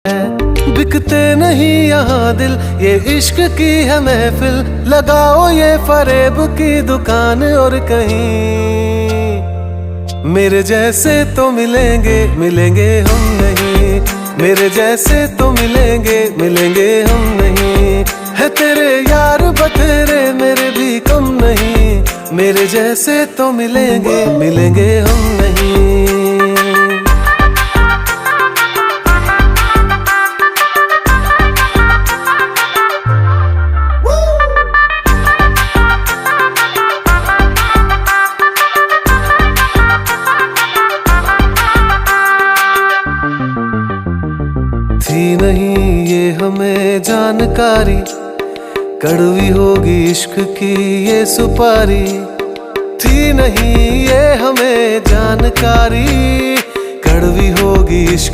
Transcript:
बिकते नहीं यहाँ दिल, ये इश्क की है महफिल। लगाओ ये फरेब की दुकान और कहीं मेरे जैसे तो मिलेंगे, मिलेंगे हम नहीं। मेरे जैसे तो मिलेंगे, मिलेंगे हम नहीं। है तेरे यार बतेरे, मेरे भी कम नहीं। मेरे जैसे तो मिलेंगे, मिलेंगे हम नहीं। थी नहीं ये हमें जानकारी, कड़वी होगी इश्क की ये सुपारी। थी नहीं ये हमें जानकारी, कड़वी होगी इश्क